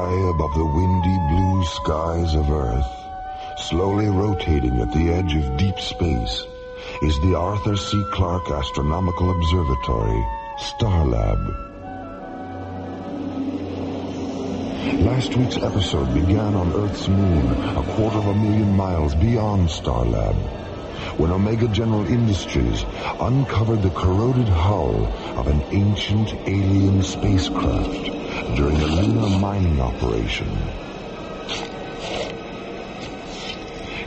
High above the windy blue skies of Earth, slowly rotating at the edge of deep space, is the Arthur C. Clarke Astronomical Observatory, Starlab. Last week's episode began on Earth's moon, 250,000 miles beyond Starlab, when Omega General Industries uncovered the corroded hull of an ancient alien spacecraft during a lunar mining operation.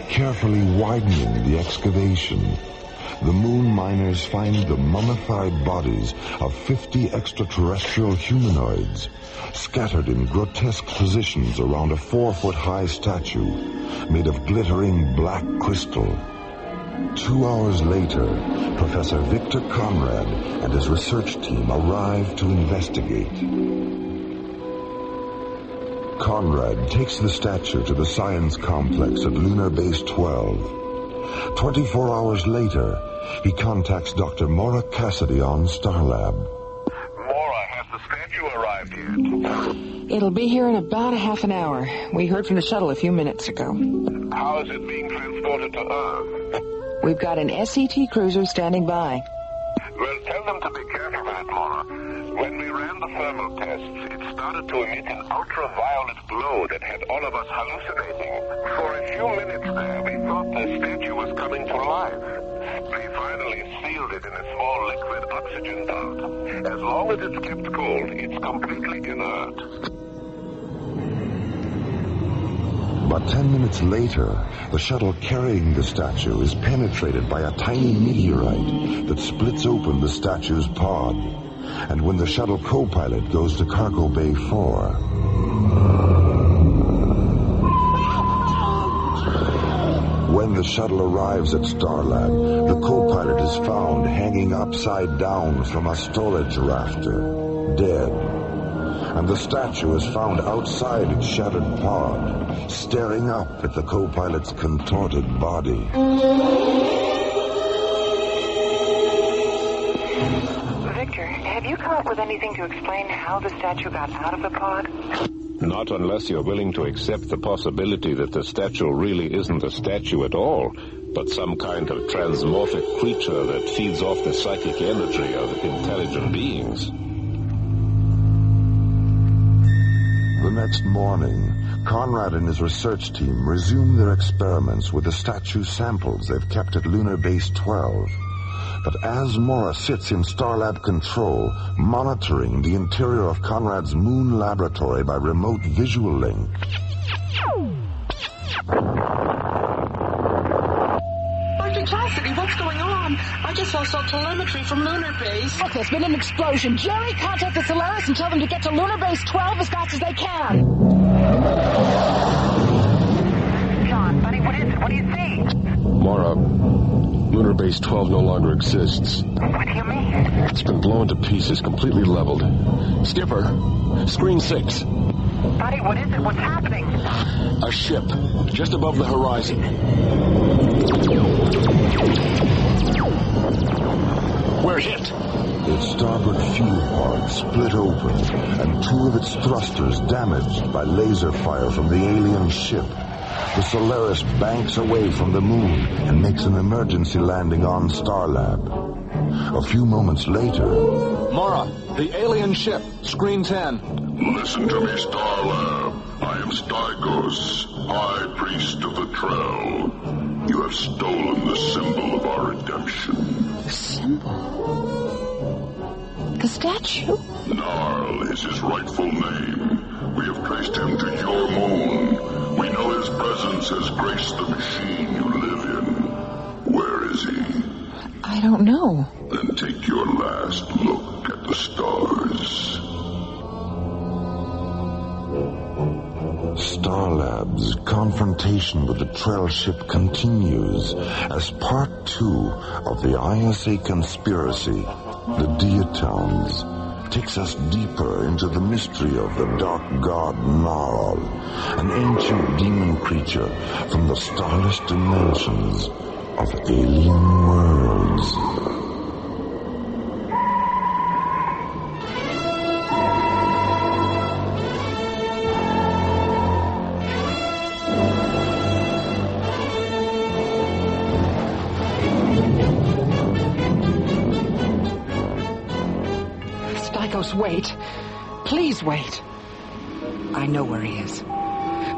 Carefully widening the excavation, the moon miners find the mummified bodies of 50 extraterrestrial humanoids scattered in grotesque positions around a 4-foot-high statue made of glittering black crystal. 2 hours later, Professor Victor Conrad and his research team arrive to investigate. Conrad takes the statue to the science complex at Lunar Base 12. 24 hours later, he contacts Dr. Maura Cassidy on Starlab. Maura, has the statue arrived yet? It'll be here in about a half an hour. We heard from the shuttle a few minutes ago. How is it being transported to Earth? We've got an SET cruiser standing by. Well, tell them to be careful with it, Maura. When we ran the thermal tests, it started to emit an ultraviolet glow that had all of us hallucinating. For a few minutes there, we thought the statue was coming to life. We finally sealed it in a small liquid oxygen bath. As long as it's kept cold, it's completely inert. But 10 minutes later, the shuttle carrying the statue is penetrated by a tiny meteorite that splits open the statue's pod. And when the shuttle co-pilot goes to Cargo Bay 4... When the shuttle arrives at Starlab, the co-pilot is found hanging upside down from a storage rafter, dead. And the statue is found outside its shattered pod, staring up at the co-pilot's contorted body. Victor, have you come up with anything to explain how the statue got out of the pod? Not unless you're willing to accept the possibility that the statue really isn't a statue at all, but some kind of transmorphic creature that feeds off the psychic energy of intelligent beings. The next morning, Conrad and his research team resume their experiments with the statue samples they've kept at Lunar Base 12. But as Maura sits in Starlab control, monitoring the interior of Conrad's moon laboratory by remote visual link... Dr. Cassidy, what's going on? I just saw telemetry from Lunar Base. Look, there's been an explosion. Jerry, contact the Solaris and tell them to get to Lunar Base 12 as fast as they can. John, buddy, what is it? What do you see? Maura, Lunar Base 12 no longer exists. What do you mean? It's been blown to pieces, completely leveled. Skipper, screen 6. Buddy, what is it? What's happening? A ship, just above the horizon. We're hit. Its starboard fuel pod split open, and 2 of its thrusters damaged by laser fire from the alien ship. The Solaris banks away from the moon and makes an emergency landing on Starlab. A few moments later... Maura, the alien ship, screen 10. Listen to me, Starlab. I am Stygos, High Priest of the Trell. You have stolen the symbol of our redemption. The symbol? The statue? Narl is his rightful name. We have traced him to your moon. We know his presence has graced the machine you live in. Where is he? I don't know. Then take your last look at the stars. Starlab's confrontation with the Trell ship continues as part 2 of the ISA conspiracy, the Diatoms, takes us deeper into the mystery of the dark god Narl, an ancient demon creature from the starless dimensions of alien worlds. psychos, wait. Please wait. I know where he is.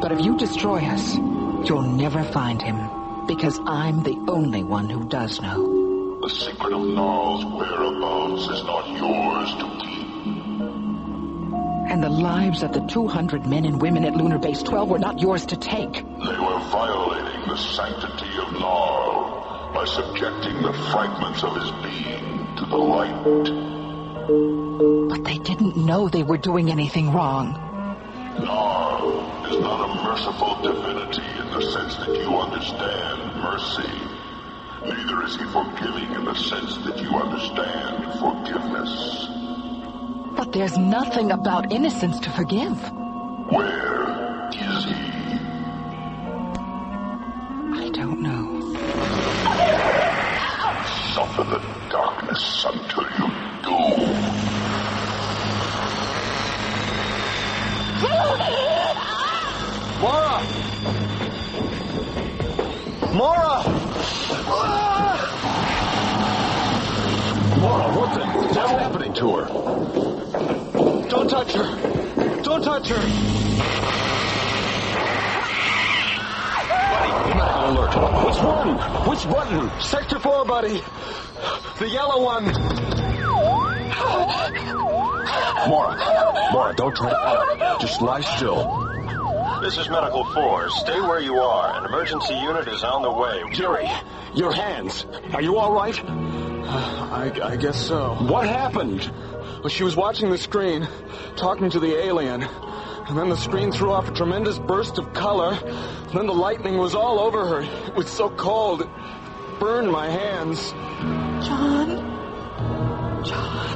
But if you destroy us, you'll never find him. Because I'm the only one who does know. The secret of Gnarl's whereabouts is not yours to keep. And the lives of the 200 men and women at Lunar Base 12 were not yours to take. They were violating the sanctity of Gnarl by subjecting the fragments of his being to the light. But they didn't know they were doing anything wrong. Gnarl is not a merciful divinity in the sense that you understand mercy. Neither is he forgiving in the sense that you understand forgiveness. But there's nothing about innocence to forgive. Where is he? I don't know. Suffer the darkness until you do. Mora! Mora! Mora, what's happening to her? Don't touch her! Don't touch her! Buddy, medical alert. Which one? Which button? Sector 4, buddy! The yellow one! Mora, don't try to panic. Just lie still. This is Medical 4. Stay where you are. An emergency unit is on the way. Jerry, your hands. Are you all right? I guess so. What happened? Well, she was watching the screen, talking to the alien. And then the screen threw off a tremendous burst of color. And then the lightning was all over her. It was so cold, it burned my hands. John?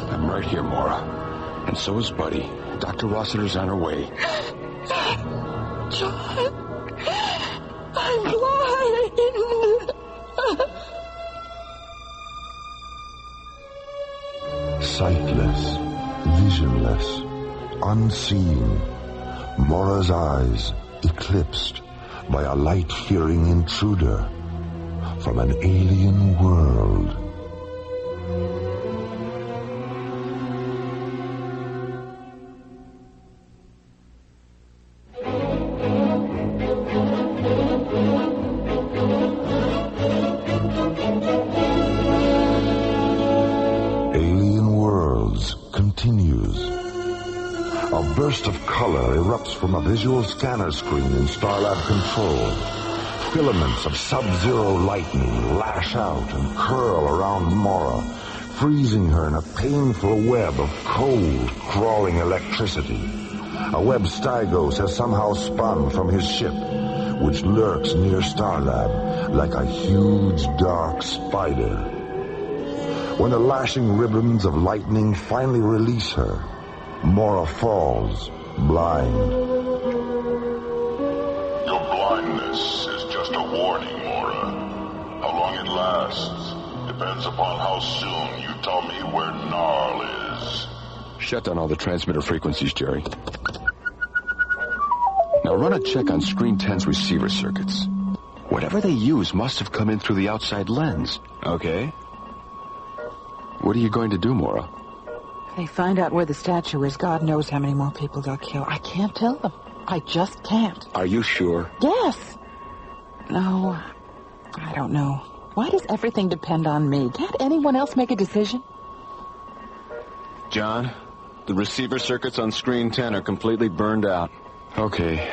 I'm right here, Mora. And so is Buddy. Dr. Rossiter's on her way. John, I'm blind. Sightless, visionless, unseen, Mora's eyes eclipsed by a light-fearing intruder from an alien world. Continues. A burst of color erupts from a visual scanner screen in Starlab control. Filaments of sub-zero lightning lash out and curl around Mora, freezing her in a painful web of cold, crawling electricity. A web Stygos has somehow spun from his ship, which lurks near Starlab like a huge dark spider. When the lashing ribbons of lightning finally release her, Mora falls, blind. Your blindness is just a warning, Mora. How long it lasts depends upon how soon you tell me where Gnarl is. Shut down all the transmitter frequencies, Jerry. Now run a check on Screen 10's receiver circuits. Whatever they use must have come in through the outside lens. Okay. What are you going to do, Mora? If they find out where the statue is, God knows how many more people they'll kill. I can't tell them. I just can't. Are you sure? Yes. No, I don't know. Why does everything depend on me? Can't anyone else make a decision? John, the receiver circuits on Screen 10 are completely burned out. Okay.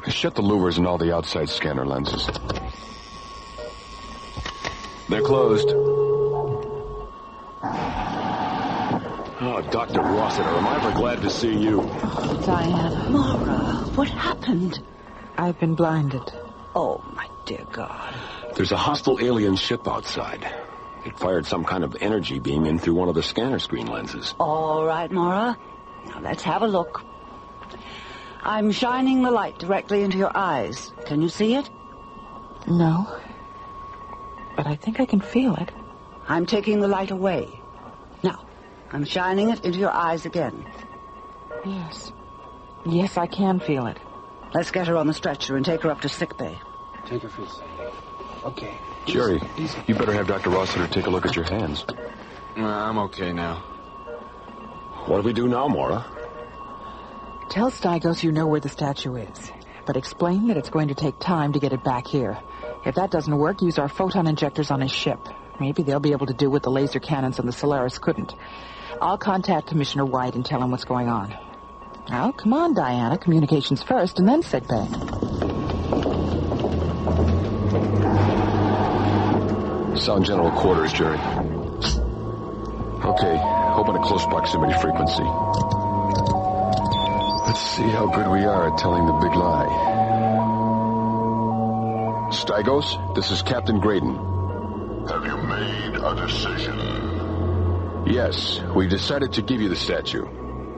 Shut the louvers and all the outside scanner lenses. They're closed. Oh, Dr. Rossiter, am I ever glad to see you. Oh, Diana. Mora, what happened? I've been blinded. Oh, my dear God. There's a hostile alien ship outside. It fired some kind of energy beam in through one of the scanner screen lenses. All right, Mora. Now, let's have a look. I'm shining the light directly into your eyes. Can you see it? No. But I think I can feel it. I'm taking the light away. Now, I'm shining it into your eyes again. Yes. Yes, I can feel it. Let's get her on the stretcher and take her up to sickbay. Take her feet. Okay. Jerry, you better have Dr. Rossiter take a look at your hands. I'm okay now. What do we do now, Mora? Tell Stygos you know where the statue is, but explain that it's going to take time to get it back here. If that doesn't work, use our photon injectors on his ship. Maybe they'll be able to do what the laser cannons on the Solaris couldn't. I'll contact Commissioner White and tell him what's going on. Now, come on, Diana. Communications first, and then sit back. Sound General Quarters, Jerry. Okay, open a close proximity frequency. Let's see how good we are at telling the big lie. Stygos, this is Captain Graydon. Have you made a decision? Yes, we decided to give you the statue.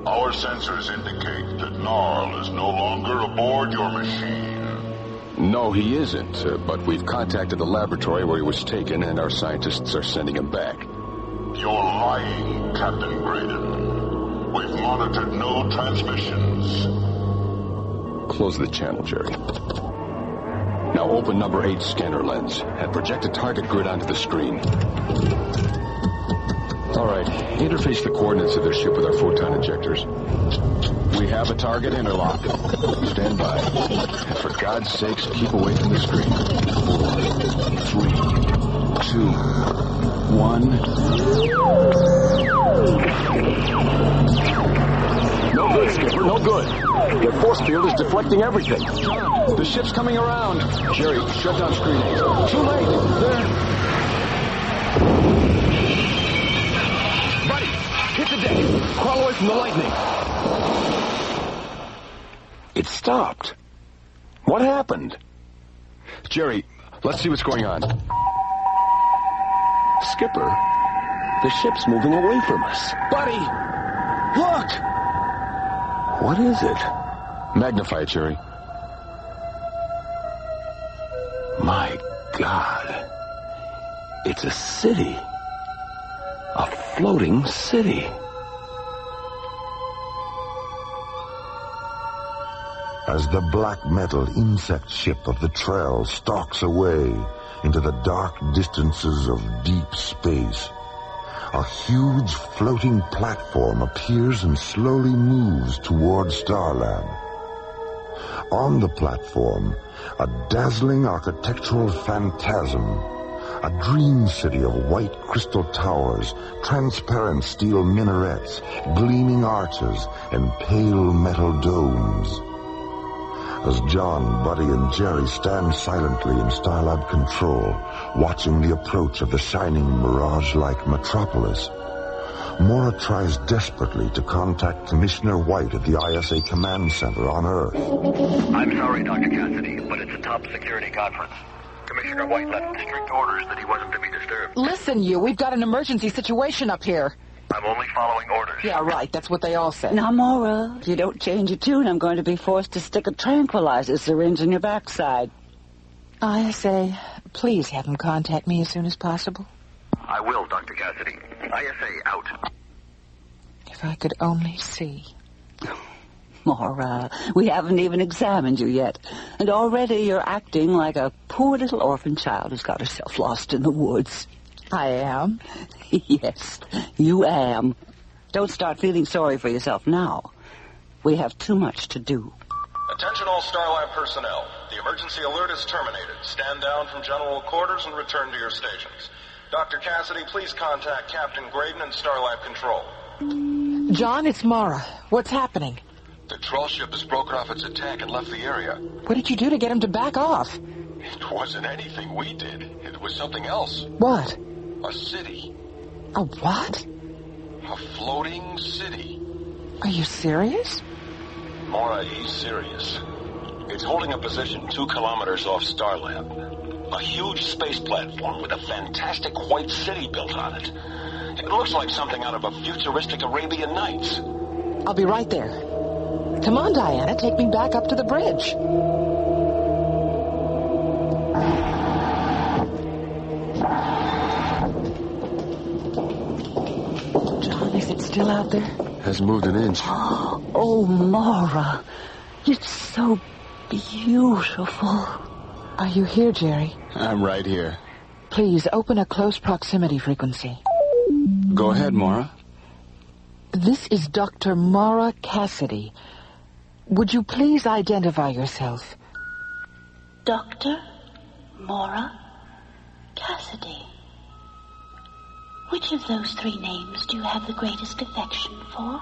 Our sensors indicate that Gnarl is no longer aboard your machine. No, he isn't, but we've contacted the laboratory where he was taken, and our scientists are sending him back. You're lying, Captain Graydon. We've monitored no transmissions. Close the channel, Jerry. Now open number 8 scanner lens and project a target grid onto the screen. All right, interface the coordinates of their ship with our photon injectors. We have a target interlock. Stand by. And for God's sakes, keep away from the screen. 4, 3, 2, 1. No good, Skipper, no good. Their force field is deflecting everything. The ship's coming around. Jerry, shut down screen. Too late. There. Buddy, hit the deck. Crawl away from the lightning. It stopped. What happened? Jerry, let's see what's going on. Skipper, the ship's moving away from us. Buddy! Look! What is it? Magnify it, Jerry. My God. It's a city. A floating city. As the black metal insect ship of the Trail stalks away into the dark distances of deep space, a huge floating platform appears and slowly moves toward Starlab. On the platform, a dazzling architectural phantasm, a dream city of white crystal towers, transparent steel minarets, gleaming arches, and pale metal domes. As John, Buddy, and Jerry stand silently in Starlab control, watching the approach of the shining mirage-like metropolis, Mora tries desperately to contact Commissioner White at the ISA Command Center on Earth. I'm sorry, Dr. Cassidy, but it's a top security conference. Commissioner White left strict orders that he wasn't to be disturbed. Listen, we've got an emergency situation up here. I'm only following orders. Yeah, right. That's what they all say. Now, Mora, if you don't change your tune, I'm going to be forced to stick a tranquilizer syringe in your backside. ISA, please have him contact me as soon as possible. I will, Dr. Cassidy. ISA out. If I could only see. Mora, we haven't even examined you yet. And already you're acting like a poor little orphan child who's got herself lost in the woods. I am? Yes, you am. Don't start feeling sorry for yourself now. We have too much to do. Attention all Starlab personnel. The emergency alert is terminated. Stand down from general quarters and return to your stations. Dr. Cassidy, please contact Captain Graydon and Starlab Control. John, it's Mara. What's happening? The troll ship has broken off its attack and left the area. What did you do to get him to back off? It wasn't anything we did. It was something else. What? A city. A what? A floating city. Are you serious? Mora, he's serious. It's holding a position 2 kilometers off Starlab. A huge space platform with a fantastic white city built on it. It looks like something out of a futuristic Arabian Nights. I'll be right there. Come on, Diana, take me back up to the bridge. John, is it still out there? Hasn't moved an inch. Oh, Mara, it's so beautiful. Are you here, Jerry? I'm right here. Please, open a close proximity frequency. Go ahead, Mara. This is Dr. Mara Cassidy. Would you please identify yourself? Dr. Mara Cassidy. Which of those three names do you have the greatest affection for?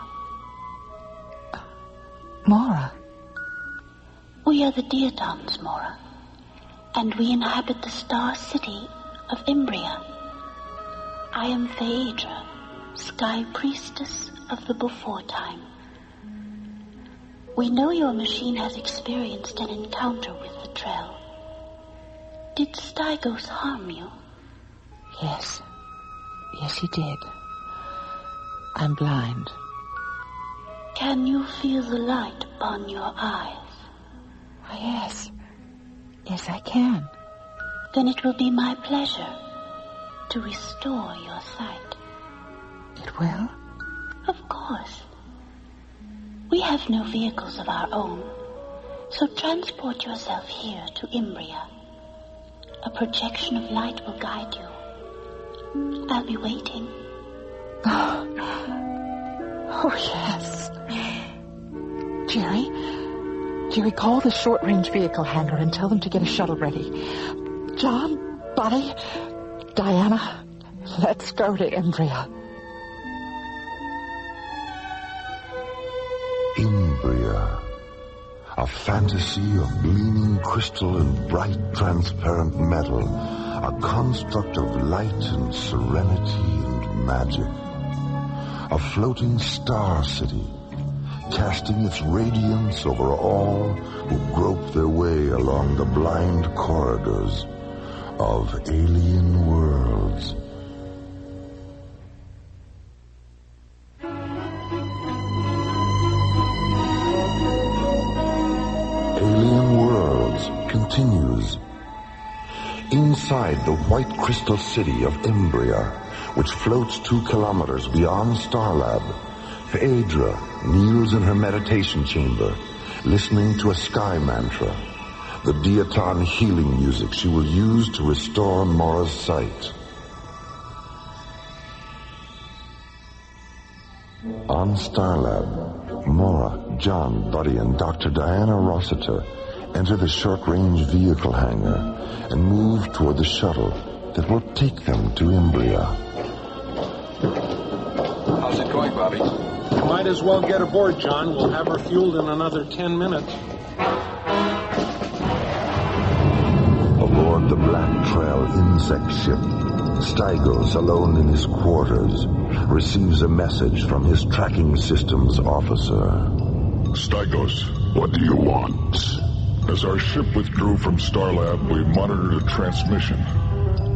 Mara. We are the Diatons, Mara, and we inhabit the star city of Imbria. I am Phaedra, Sky Priestess of the Before Time. We know your machine has experienced an encounter with the Trell. Did Stygos harm you? Yes. Yes, he did. I'm blind. Can you feel the light upon your eyes? Yes. Yes, I can. Then it will be my pleasure to restore your sight. It will? Of course. We have no vehicles of our own, so transport yourself here to Imbria. A projection of light will guide you. I'll be waiting. Oh, yes. Jerry, call the short-range vehicle hangar and tell them to get a shuttle ready. John, Buddy, Diana, let's go to Imbria. Imbria, a fantasy of gleaming crystal and bright transparent metal, a construct of light and serenity and magic. A floating star city, casting its radiance over all who grope their way along the blind corridors of alien worlds. Alien Worlds continues. Inside the white crystal city of Imbria, which floats 2 kilometers beyond Starlab, Phaedra kneels in her meditation chamber, listening to a sky mantra, the Diaton healing music she will use to restore Mora's sight. On Starlab, Mora, John, Buddy, and Dr. Diana Rossiter enter the short-range vehicle hangar and move toward the shuttle that will take them to Imbria. How's it going, Bobby? Might as well get aboard, John. We'll have her fueled in another 10 minutes. Aboard the Black Trail insect ship, Stygos, alone in his quarters, receives a message from his tracking systems officer. Stygos, what do you want? As our ship withdrew from Starlab, we monitored a transmission.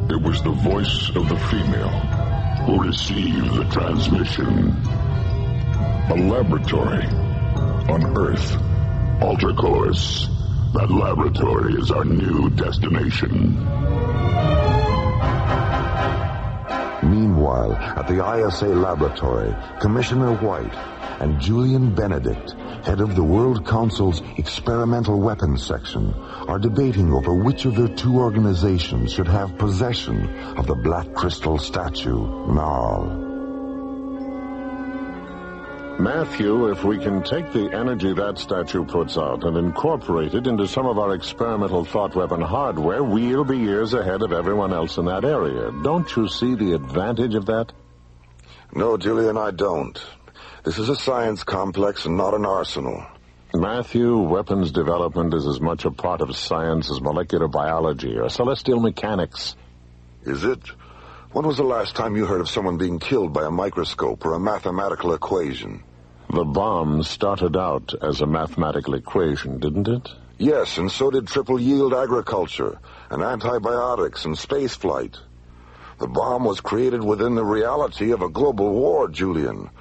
It was the voice of the female. Who received the transmission? A laboratory on Earth. Alter course. That laboratory is our new destination. Meanwhile, at the ISA laboratory, Commissioner White and Julian Benedict, head of the World Council's Experimental Weapons Section, are debating over which of their 2 organizations should have possession of the Black Crystal statue, Gnarl. Matthew, if we can take the energy that statue puts out and incorporate it into some of our experimental thought weapon hardware, we'll be years ahead of everyone else in that area. Don't you see the advantage of that? No, Julian, I don't. This is a science complex and not an arsenal. Matthew, weapons development is as much a part of science as molecular biology or celestial mechanics. Is it? When was the last time you heard of someone being killed by a microscope or a mathematical equation? The bomb started out as a mathematical equation, didn't it? Yes, and so did triple-yield agriculture, and antibiotics, and spaceflight. The bomb was created within the reality of a global war, Julian.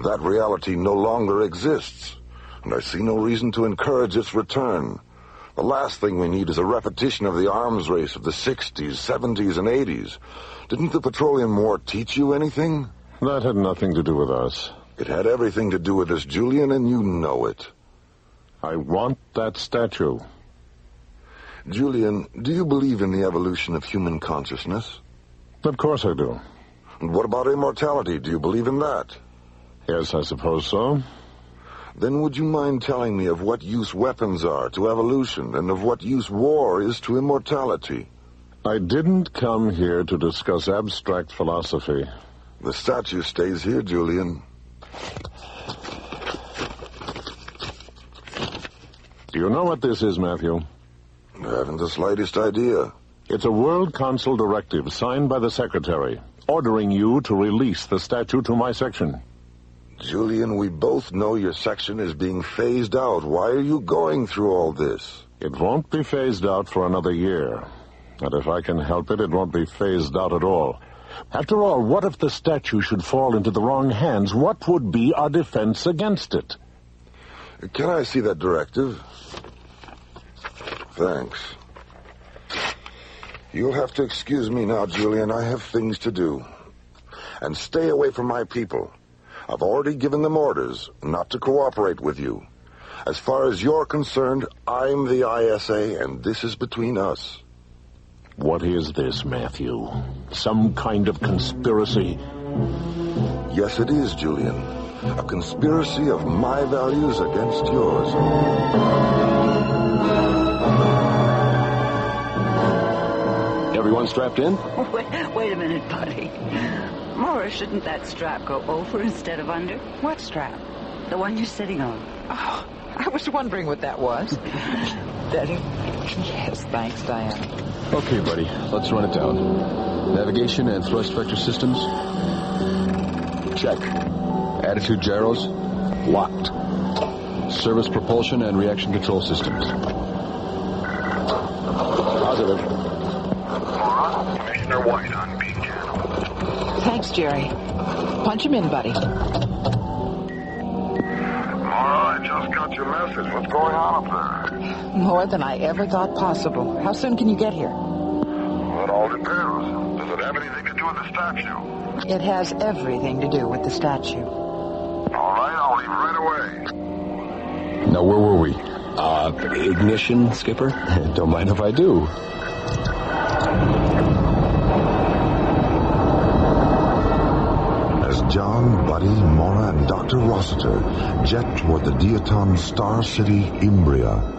That reality no longer exists, and I see no reason to encourage its return. The last thing we need is a repetition of the arms race of the 60s, 70s, and 80s. Didn't the Petroleum War teach you anything? That had nothing to do with us. It had everything to do with us, Julian, and you know it. I want that statue. Julian, do you believe in the evolution of human consciousness? Of course I do. And what about immortality? Do you believe in that? Yes, I suppose so. Then would you mind telling me of what use weapons are to evolution and of what use war is to immortality? I didn't come here to discuss abstract philosophy. The statue stays here, Julian. Do you know what this is, Matthew? I haven't the slightest idea. It's a World Council directive signed by the Secretary, ordering you to release the statue to my section. Julian, we both know your section is being phased out. Why are you going through all this? It won't be phased out for another year. And if I can help it, it won't be phased out at all. After all, what if the statue should fall into the wrong hands? What would be our defense against it? Can I see that directive? Thanks. You'll have to excuse me now, Julian. I have things to do. And stay away from my people. I've already given them orders not to cooperate with you. As far as you're concerned, I'm the ISA, and this is between us. What is this, Matthew? Some kind of conspiracy? Yes, it is, Julian. A conspiracy of my values against yours. Everyone strapped in? Wait a minute, buddy. Maura, shouldn't that strap go over instead of under? What strap? The one you're sitting on. Oh, I was wondering what that was. Daddy? Yes, thanks, Diana. Okay, buddy. Let's run it down. Navigation and thrust vector systems? Check. Attitude gyros? Locked. Service propulsion and reaction control systems? Positive. Commissioner White on beam channel. Thanks, Jerry. Punch him in, buddy. Mara, I just got your message. What's going on up there? More than I ever thought possible. How soon can you get here? Well, it all depends. Does it have anything to do with the statue? It has everything to do with the statue. All right, I'll leave right away. Now, where were we? Ignition, Skipper? Don't mind if I do. As John, Buddy, Mora, and Dr. Rossiter jet toward the Diaton Star City, Imbria,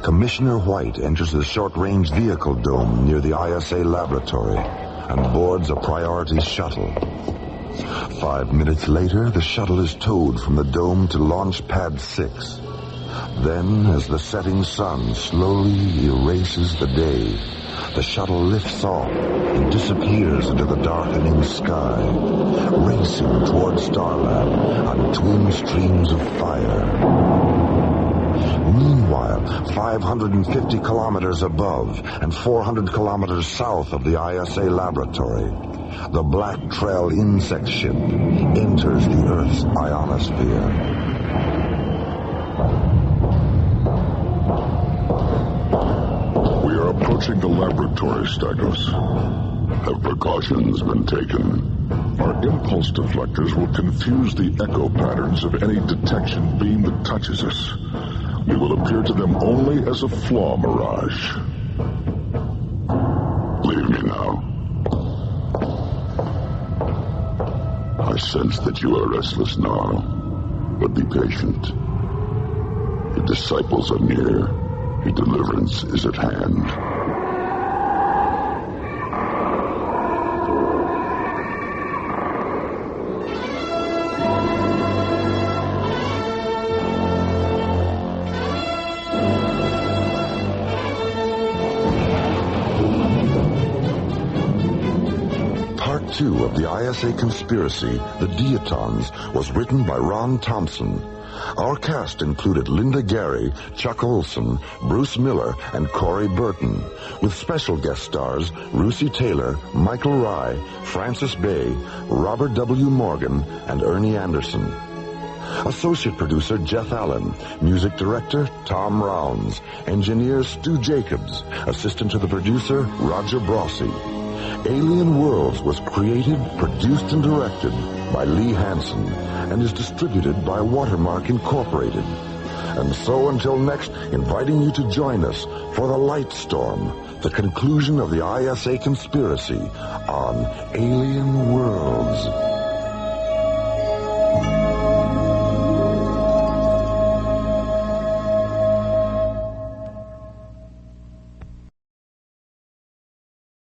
Commissioner White enters the short-range vehicle dome near the ISA laboratory and boards a priority shuttle. 5 minutes later, the shuttle is towed from the dome to Launch Pad 6. Then, as the setting sun slowly erases the day, the shuttle lifts off and disappears into the darkening sky, racing toward Starlab on twin streams of fire. Meanwhile, 550 kilometers above and 400 kilometers south of the ISA laboratory, the Black Trail insect ship enters the Earth's ionosphere. We are approaching the laboratory, Stagos. Have precautions been taken? Our impulse deflectors will confuse the echo patterns of any detection beam that touches us. We will appear to them only as a flaw mirage. Leave me now. I sense that you are restless now, but be patient. Your disciples are near. Your deliverance is at hand. Part 2 of the ISA conspiracy, The Diatons, was written by Ron Thompson. Our cast included Linda Gary, Chuck Olson, Bruce Miller, and Corey Burton, with special guest stars Russi Taylor, Michael Rye, Francis Bay, Robert W. Morgan, and Ernie Anderson. Associate producer Jeff Allen, music director Tom Rounds, engineer Stu Jacobs, assistant to the producer Roger Brossi. Alien Worlds was created, produced, and directed by Lee Hansen and is distributed by Watermark Incorporated. And so until next, inviting you to join us for The Light Storm, the conclusion of the ISA conspiracy on Alien Worlds.